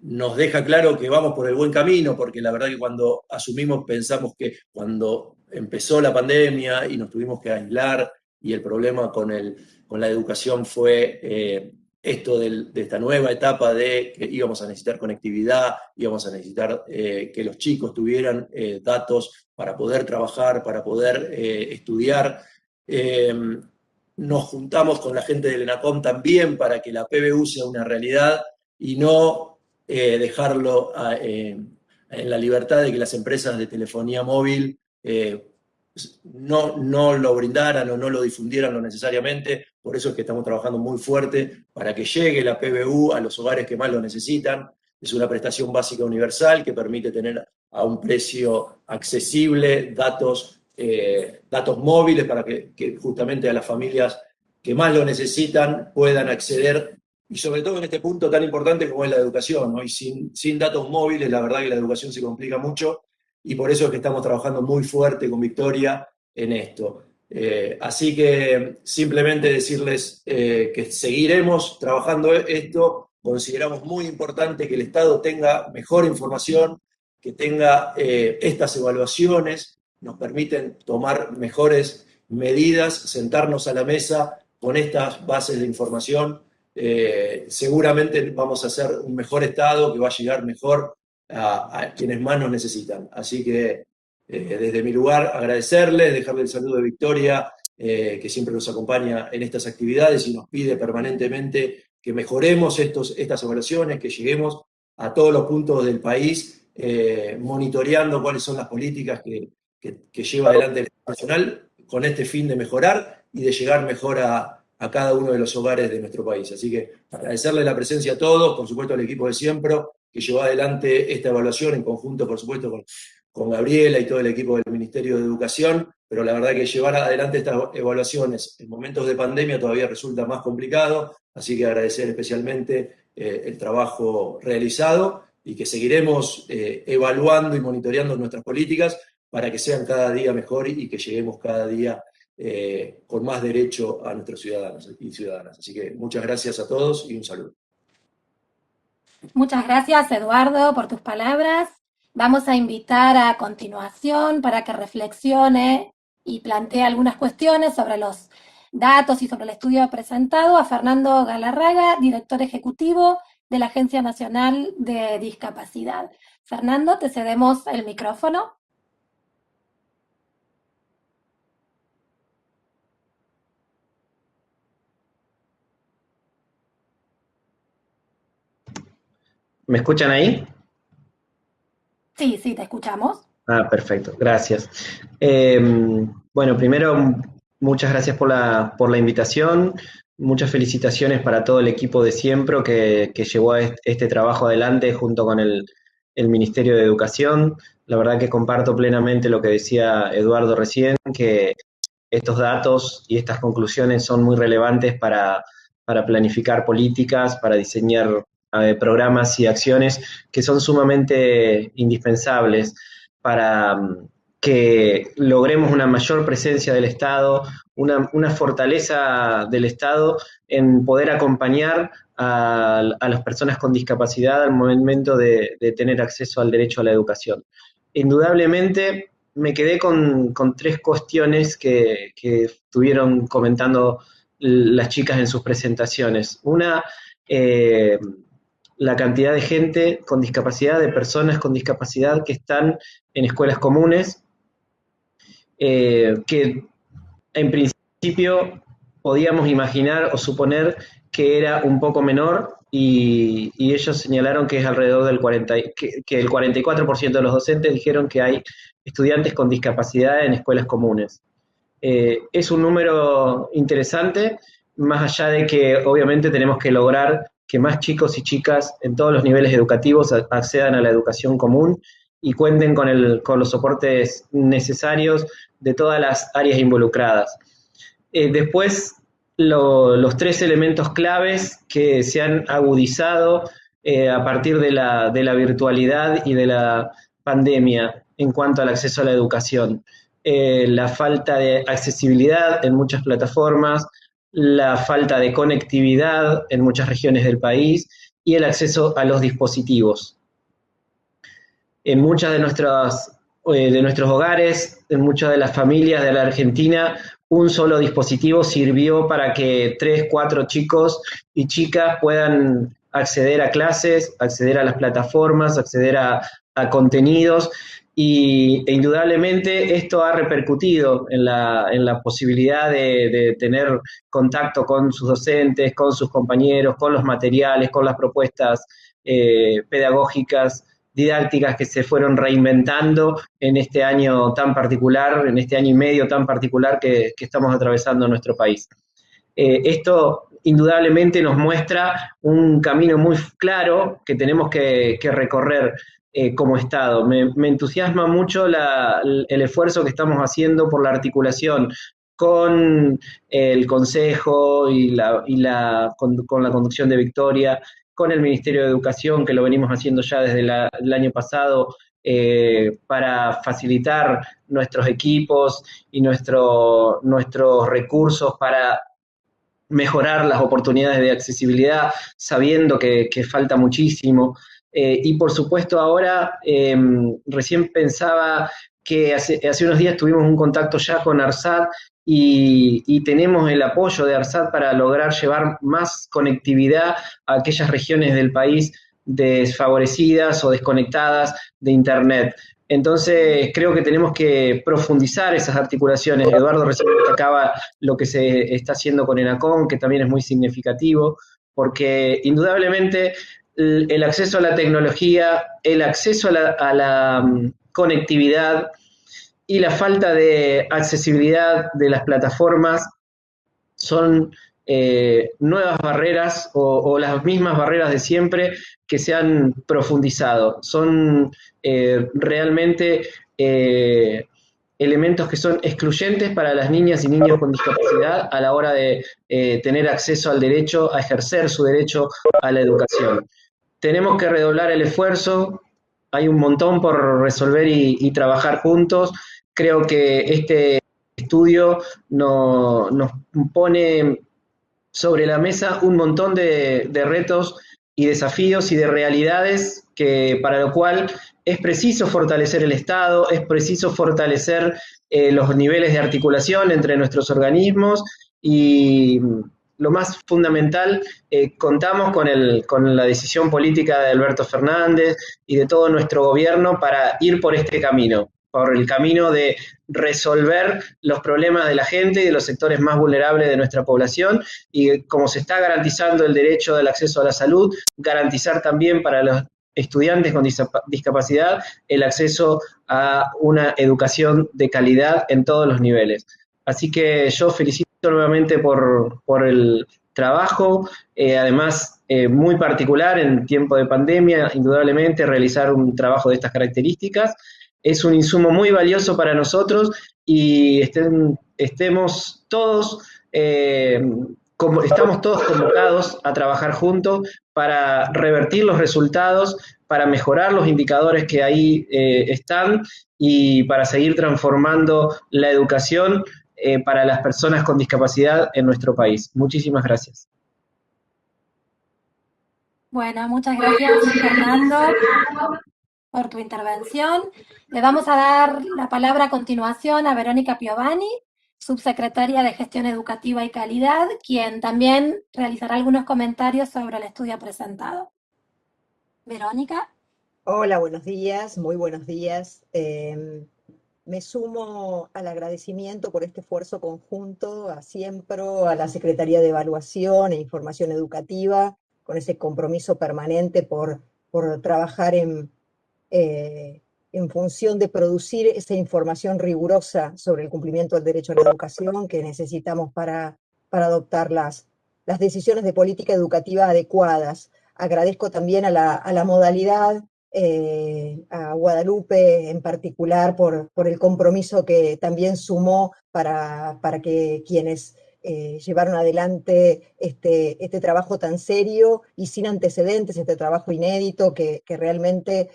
Nos deja claro que vamos por el buen camino, porque la verdad que cuando asumimos pensamos que cuando empezó la pandemia y nos tuvimos que aislar y el problema con la educación fue esto de esta nueva etapa de que íbamos a necesitar conectividad, íbamos a necesitar que los chicos tuvieran datos para poder trabajar, para poder estudiar. Nos juntamos con la gente del ENACOM también para que la PBU sea una realidad y no dejarlo en la libertad de que las empresas de telefonía móvil no lo brindaran o no lo difundieran lo necesariamente. Por eso es que estamos trabajando muy fuerte para que llegue la PBU a los hogares que más lo necesitan. Es una prestación básica universal que permite tener a un precio accesible datos móviles para que justamente a las familias que más lo necesitan puedan acceder, y sobre todo en este punto tan importante como es la educación, ¿no? Y sin datos móviles, la verdad que la educación se complica mucho, y por eso es que estamos trabajando muy fuerte con Victoria en esto. Así que simplemente decirles que seguiremos trabajando esto. Consideramos muy importante que el Estado tenga mejor información, que tenga estas evaluaciones, nos permiten tomar mejores medidas, sentarnos a la mesa con estas bases de información. Seguramente vamos a hacer un mejor Estado que va a llegar mejor a quienes más nos necesitan. Así que desde mi lugar agradecerles, dejarle el saludo de Victoria, que siempre nos acompaña en estas actividades y nos pide permanentemente que mejoremos estas evaluaciones, que lleguemos a todos los puntos del país, monitoreando cuáles son las políticas que lleva adelante el Estado Nacional con este fin de mejorar y de llegar mejor a cada uno de los hogares de nuestro país. Así que agradecerle la presencia a todos, por supuesto al equipo de Siempro, que llevó adelante esta evaluación en conjunto, por supuesto, con Gabriela y todo el equipo del Ministerio de Educación, pero la verdad que llevar adelante estas evaluaciones en momentos de pandemia todavía resulta más complicado, así que agradecer especialmente el trabajo realizado y que seguiremos evaluando y monitoreando nuestras políticas para que sean cada día mejor y que lleguemos cada día con más derecho a nuestros ciudadanos y ciudadanas. Así que muchas gracias a todos y un saludo. Muchas gracias, Eduardo, por tus palabras. Vamos a invitar a continuación para que reflexione y plantee algunas cuestiones sobre los datos y sobre el estudio presentado a Fernando Galarraga, director ejecutivo de la Agencia Nacional de Discapacidad. Fernando, te cedemos el micrófono. ¿Me escuchan ahí? Sí, te escuchamos. Ah, perfecto, gracias. Bueno, primero, muchas gracias por la invitación, muchas felicitaciones para todo el equipo de Siempro que llevó este trabajo adelante junto con el Ministerio de Educación. La verdad que comparto plenamente lo que decía Eduardo recién, que estos datos y estas conclusiones son muy relevantes para planificar políticas, para diseñar programas y acciones que son sumamente indispensables para que logremos una mayor presencia del Estado, una fortaleza del Estado en poder acompañar a las personas con discapacidad al momento de tener acceso al derecho a la educación. Indudablemente me quedé con tres cuestiones que estuvieron comentando las chicas en sus presentaciones. Una, la cantidad de gente con discapacidad, de personas con discapacidad que están en escuelas comunes, que en principio podíamos imaginar o suponer que era un poco menor, y ellos señalaron que es alrededor del que el 44% de los docentes dijeron que hay estudiantes con discapacidad en escuelas comunes. Es un número interesante, más allá de que obviamente tenemos que lograr que más chicos y chicas en todos los niveles educativos accedan a la educación común y cuenten con los soportes necesarios de todas las áreas involucradas. Después, los tres elementos claves que se han agudizado a partir de la virtualidad y de la pandemia en cuanto al acceso a la educación. La falta de accesibilidad en muchas plataformas, la falta de conectividad en muchas regiones del país y el acceso a los dispositivos. En muchas de nuestros hogares, en muchas de las familias de la Argentina, un solo dispositivo sirvió para que 3, 4 chicos y chicas puedan acceder a clases, acceder a las plataformas, acceder a contenidos, e indudablemente esto ha repercutido en la posibilidad de tener contacto con sus docentes, con sus compañeros, con los materiales, con las propuestas pedagógicas, didácticas que se fueron reinventando en este año tan particular, en este año y medio tan particular que estamos atravesando en nuestro país. Esto indudablemente nos muestra un camino muy claro que tenemos que recorrer como Estado. Me entusiasma mucho el esfuerzo que estamos haciendo por la articulación con el Consejo con la conducción de Victoria, con el Ministerio de Educación, que lo venimos haciendo ya desde el año pasado, para facilitar nuestros equipos y nuestros recursos para mejorar las oportunidades de accesibilidad, sabiendo que falta muchísimo. Y por supuesto ahora, recién pensaba que hace unos días tuvimos un contacto ya con ARSAT y tenemos el apoyo de ARSAT para lograr llevar más conectividad a aquellas regiones del país desfavorecidas o desconectadas de Internet. Entonces creo que tenemos que profundizar esas articulaciones. Eduardo recién destacaba lo que se está haciendo con ENACOM, que también es muy significativo, porque indudablemente el acceso a la tecnología, el acceso a la conectividad y la falta de accesibilidad de las plataformas son nuevas barreras o las mismas barreras de siempre que se han profundizado. Son realmente elementos que son excluyentes para las niñas y niños con discapacidad a la hora de tener acceso al derecho, a ejercer su derecho a la educación. Tenemos que redoblar el esfuerzo, hay un montón por resolver y trabajar juntos. Creo que este estudio nos pone sobre la mesa un montón de retos y desafíos y de realidades para lo cual es preciso fortalecer el Estado, es preciso fortalecer los niveles de articulación entre nuestros organismos y lo más fundamental, contamos con la decisión política de Alberto Fernández y de todo nuestro gobierno para ir por este camino, por el camino de resolver los problemas de la gente y de los sectores más vulnerables de nuestra población, y como se está garantizando el derecho del acceso a la salud, garantizar también para los estudiantes con discapacidad el acceso a una educación de calidad en todos los niveles. Así que yo felicito nuevamente por el trabajo, además muy particular en tiempo de pandemia, indudablemente realizar un trabajo de estas características es un insumo muy valioso para nosotros y estamos todos convocados a trabajar juntos para revertir los resultados, para mejorar los indicadores que ahí están y para seguir transformando la educación para las personas con discapacidad en nuestro país. Muchísimas gracias. Bueno, muchas gracias, Fernando, por tu intervención. Le vamos a dar la palabra a continuación a Verónica Piovani, subsecretaria de Gestión Educativa y Calidad, quien también realizará algunos comentarios sobre el estudio presentado. Verónica. Hola, buenos días, muy buenos días. Me sumo al agradecimiento por este esfuerzo conjunto a Siempro, a la Secretaría de Evaluación e Información Educativa, con ese compromiso permanente por trabajar en función de producir esa información rigurosa sobre el cumplimiento del derecho a la educación que necesitamos para adoptar las decisiones de política educativa adecuadas. Agradezco también a la modalidad, a Guadalupe en particular por el compromiso que también sumó para que quienes llevaron adelante este trabajo tan serio y sin antecedentes, este trabajo inédito que realmente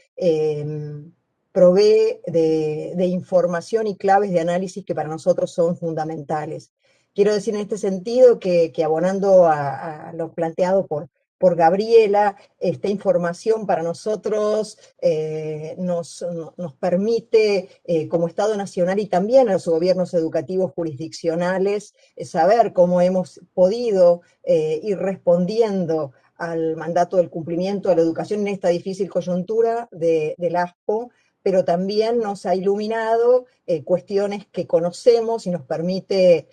provee de información y claves de análisis que para nosotros son fundamentales. Quiero decir en este sentido que abonando a lo planteado por por Gabriela. Esta información para nosotros nos permite, como Estado Nacional y también a los gobiernos educativos jurisdiccionales, saber cómo hemos podido ir respondiendo al mandato del cumplimiento de la educación en esta difícil coyuntura del ASPO, pero también nos ha iluminado cuestiones que conocemos y nos permite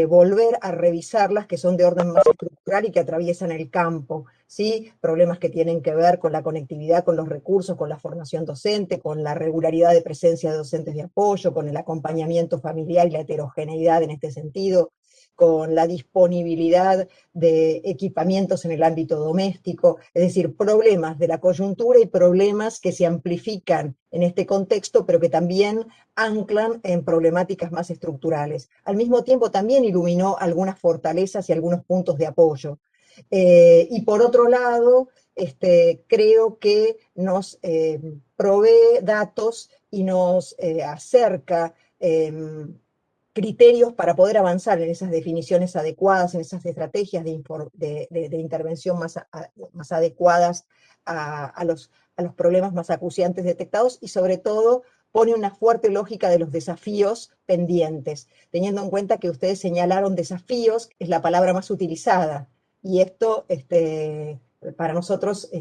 volver a revisarlas, que son de orden más estructural y que atraviesan el campo, ¿sí? Problemas que tienen que ver con la conectividad, con los recursos, con la formación docente, con la regularidad de presencia de docentes de apoyo, con el acompañamiento familiar y la heterogeneidad en este sentido, con la disponibilidad de equipamientos en el ámbito doméstico, es decir, problemas de la coyuntura y problemas que se amplifican en este contexto, pero que también anclan en problemáticas más estructurales. Al mismo tiempo también iluminó algunas fortalezas y algunos puntos de apoyo. Y por otro lado, creo que nos provee datos y nos acerca criterios para poder avanzar en esas definiciones adecuadas, en esas estrategias de intervención más adecuadas a los problemas más acuciantes detectados, y sobre todo pone una fuerte lógica de los desafíos pendientes, teniendo en cuenta que ustedes señalaron desafíos, es la palabra más utilizada, y esto para nosotros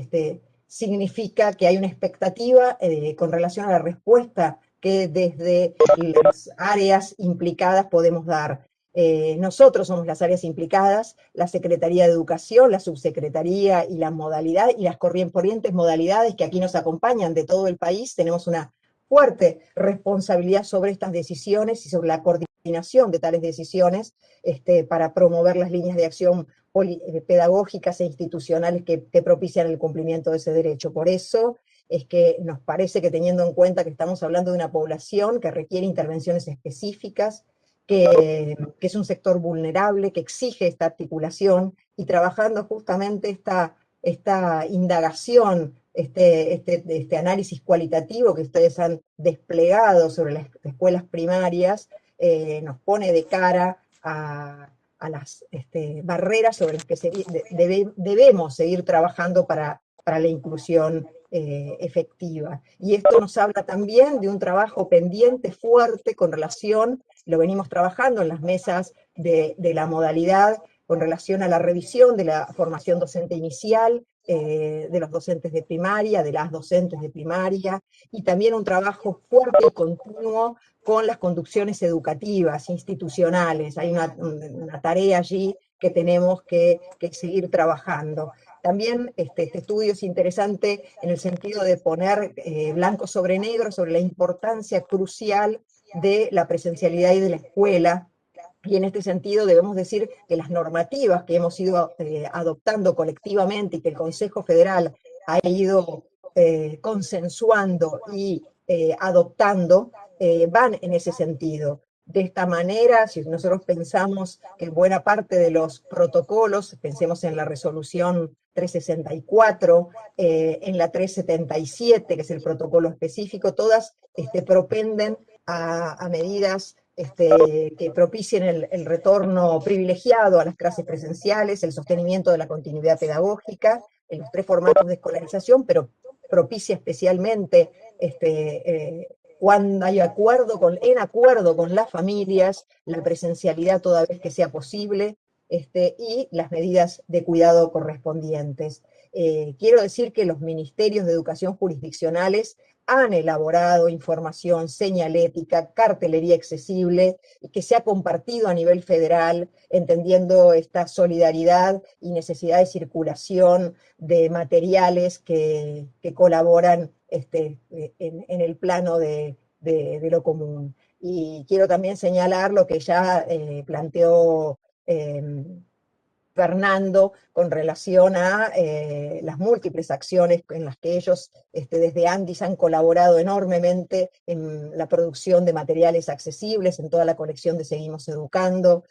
significa que hay una expectativa con relación a la respuesta que desde las áreas implicadas podemos dar. Nosotros somos las áreas implicadas, la Secretaría de Educación, la Subsecretaría y la modalidad, y las corrientes modalidades que aquí nos acompañan de todo el país. Tenemos una fuerte responsabilidad sobre estas decisiones y sobre la coordinación de tales decisiones para promover las líneas de acción pedagógicas e institucionales que propician el cumplimiento de ese derecho. Por eso es que nos parece que, teniendo en cuenta que estamos hablando de una población que requiere intervenciones específicas, que es un sector vulnerable, que exige esta articulación, y trabajando justamente esta indagación, este análisis cualitativo que ustedes han desplegado sobre las escuelas primarias, nos pone de cara a las barreras sobre las que debemos seguir trabajando para la inclusión efectiva. Y esto nos habla también de un trabajo pendiente fuerte con relación, lo venimos trabajando en las mesas de la modalidad, con relación a la revisión de la formación docente inicial, de los docentes de primaria, de las docentes de primaria, y también un trabajo fuerte y continuo con las conducciones educativas, institucionales. Hay una tarea allí que tenemos que seguir trabajando. También este estudio es interesante en el sentido de poner blanco sobre negro sobre la importancia crucial de la presencialidad y de la escuela, y en este sentido debemos decir que las normativas que hemos ido adoptando colectivamente y que el Consejo Federal ha ido consensuando y adoptando van en ese sentido. De esta manera, si nosotros pensamos que buena parte de los protocolos, pensemos en la resolución 364, en la 377, que es el protocolo específico, todas propenden a medidas que propicien el retorno privilegiado a las clases presenciales, el sostenimiento de la continuidad pedagógica en los 3 formatos de escolarización, pero propicia especialmente cuando hay en acuerdo con las familias, la presencialidad toda vez que sea posible, y las medidas de cuidado correspondientes. Quiero decir que los ministerios de educación jurisdiccionales han elaborado información señalética, cartelería accesible, y que se ha compartido a nivel federal, entendiendo esta solidaridad y necesidad de circulación de materiales que colaboran en el plano de lo común. Y quiero también señalar lo que ya planteó Fernando con relación a las múltiples acciones en las que ellos desde Andis han colaborado enormemente en la producción de materiales accesibles, en toda la colección de Seguimos Educando,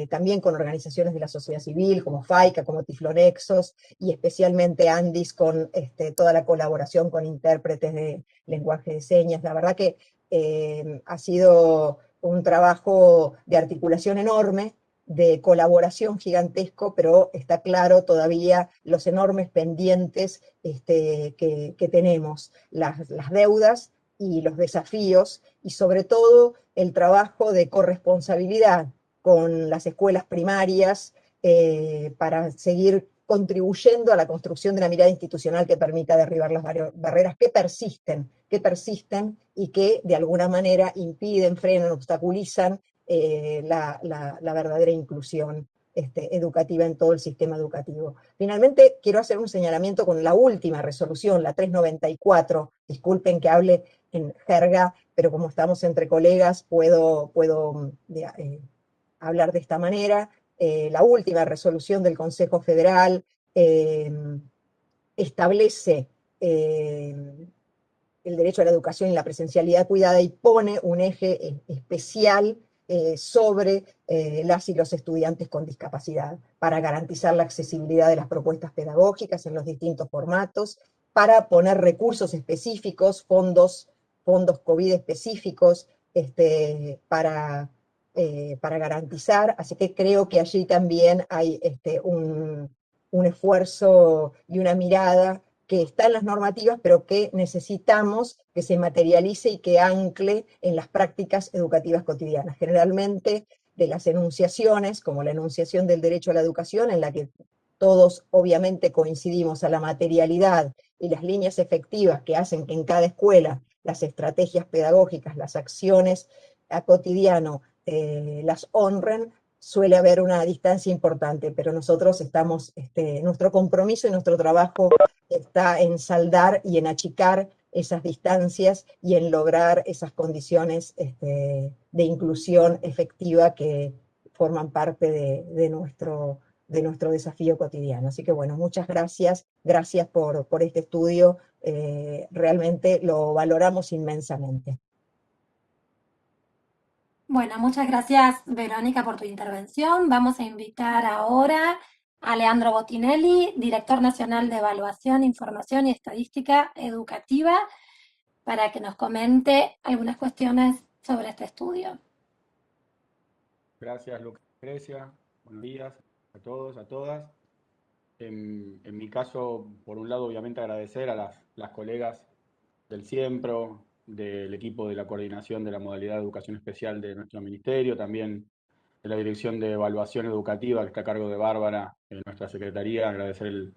también con organizaciones de la sociedad civil como FAICA, como Tiflonexos, y especialmente Andis con toda la colaboración con intérpretes de lenguaje de señas. La verdad que ha sido un trabajo de articulación enorme, de colaboración gigantesco, pero está claro todavía los enormes pendientes que tenemos, las deudas y los desafíos, y sobre todo el trabajo de corresponsabilidad con las escuelas primarias para seguir contribuyendo a la construcción de una mirada institucional que permita derribar las barreras que persisten y que de alguna manera impiden, frenan, obstaculizan la verdadera inclusión educativa en todo el sistema educativo. Finalmente, quiero hacer un señalamiento con la última resolución, la 394. Disculpen que hable en jerga, pero como estamos entre colegas, puedo hablar de esta manera. La última resolución del Consejo Federal establece el derecho a la educación y la presencialidad cuidada y pone un eje especial sobre las y los estudiantes con discapacidad, para garantizar la accesibilidad de las propuestas pedagógicas en los distintos formatos, para poner recursos específicos, fondos COVID específicos para garantizar, así que creo que allí también hay un esfuerzo y una mirada que está en las normativas, pero que necesitamos que se materialice y que ancle en las prácticas educativas cotidianas. Generalmente de las enunciaciones, como la enunciación del derecho a la educación, en la que todos obviamente coincidimos a la materialidad y las líneas efectivas que hacen que en cada escuela las estrategias pedagógicas, las acciones a cotidiano las honren, suele haber una distancia importante, pero nosotros estamos, nuestro compromiso y nuestro trabajo está en saldar y en achicar esas distancias y en lograr esas condiciones de inclusión efectiva que forman parte de nuestro desafío cotidiano. Así que bueno, muchas gracias por este estudio, realmente lo valoramos inmensamente. Bueno, muchas gracias, Verónica, por tu intervención. Vamos a invitar ahora a Leandro Bottinelli, director nacional de Evaluación, Información y Estadística Educativa, para que nos comente algunas cuestiones sobre este estudio. Gracias, Lucrecia. Buenos días a todos, a todas. En mi caso, por un lado, obviamente agradecer a las colegas del CIEMPRO, del equipo de la coordinación de la modalidad de educación especial de nuestro ministerio, también de la Dirección de Evaluación Educativa que está a cargo de Bárbara en nuestra secretaría, agradecer el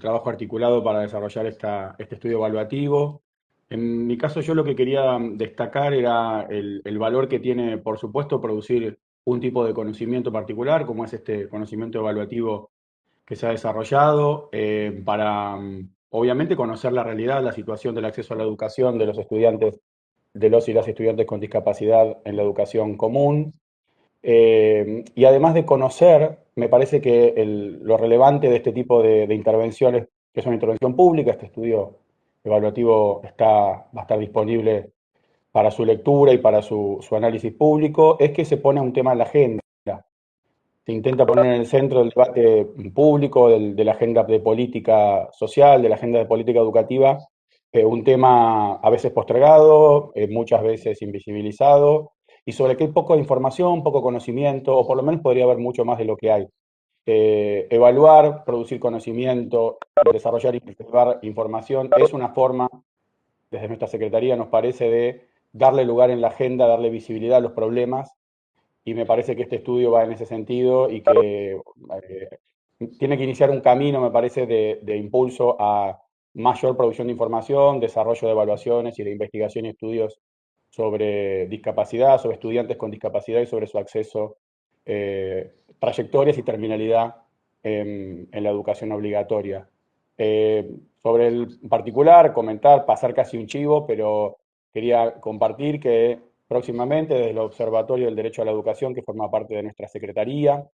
trabajo articulado para desarrollar este estudio evaluativo. En mi caso, yo lo que quería destacar era el valor que tiene, por supuesto, producir un tipo de conocimiento particular, como es este conocimiento evaluativo que se ha desarrollado, para obviamente conocer la realidad, la situación del acceso a la educación de los estudiantes, de los y las estudiantes con discapacidad en la educación común. Y además de conocer, me parece que lo relevante de este tipo de intervenciones, que es una intervención pública, este estudio evaluativo va a estar disponible para su lectura y para su análisis público, es que se pone un tema en la agenda. Se intenta poner en el centro del debate público, de la agenda de política social, de la agenda de política educativa, un tema a veces postergado, muchas veces invisibilizado, y sobre que hay poco información, poco conocimiento, o por lo menos podría haber mucho más de lo que hay. Evaluar, producir conocimiento, desarrollar y preservar información es una forma, desde nuestra Secretaría nos parece, de darle lugar en la agenda, darle visibilidad a los problemas, y me parece que este estudio va en ese sentido y que tiene que iniciar un camino, me parece, de impulso a mayor producción de información, desarrollo de evaluaciones y de investigación y estudios sobre discapacidad, sobre estudiantes con discapacidad y sobre su acceso, trayectorias y terminalidad en la educación obligatoria. Sobre el particular, comentar, pasar casi un chivo, pero quería compartir que próximamente desde el Observatorio del Derecho a la Educación, que forma parte de nuestra Secretaría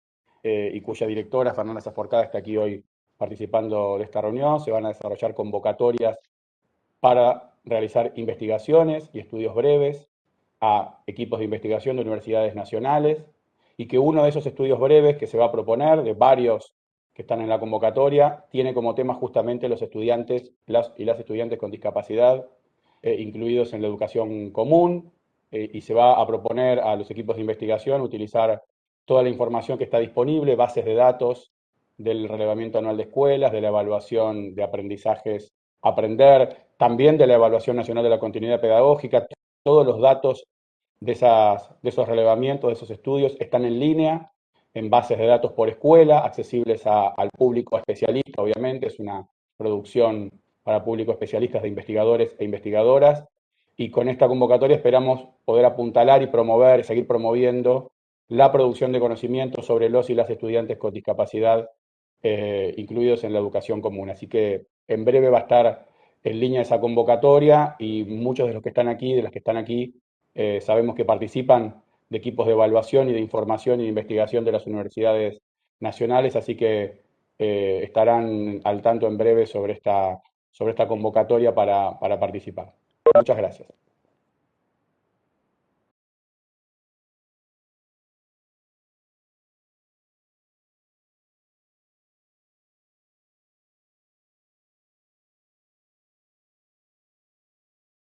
y cuya directora, Fernanda Zaforcada, está aquí hoy participando de esta reunión, se van a desarrollar convocatorias para realizar investigaciones y estudios breves a equipos de investigación de universidades nacionales, y que uno de esos estudios breves que se va a proponer, de varios que están en la convocatoria, tiene como tema justamente los estudiantes y las estudiantes con discapacidad, incluidos en la educación común, y se va a proponer a los equipos de investigación utilizar toda la información que está disponible, bases de datos del relevamiento anual de escuelas, de la evaluación de aprendizajes, aprender, también de la evaluación nacional de la continuidad pedagógica. Todos los datos de esos relevamientos, de esos estudios, están en línea, en bases de datos por escuela, accesibles al público especialista, obviamente, es una producción para público especialistas de investigadores e investigadoras, y con esta convocatoria esperamos poder apuntalar y promover, seguir promoviendo la producción de conocimiento sobre los y las estudiantes con discapacidad incluidos en la educación común. Así que en breve va a estar en línea esa convocatoria y muchos de los que están aquí, de las que están aquí, sabemos que participan de equipos de evaluación y de información y de investigación de las universidades nacionales, así que estarán al tanto en breve sobre esta convocatoria para participar. Muchas gracias.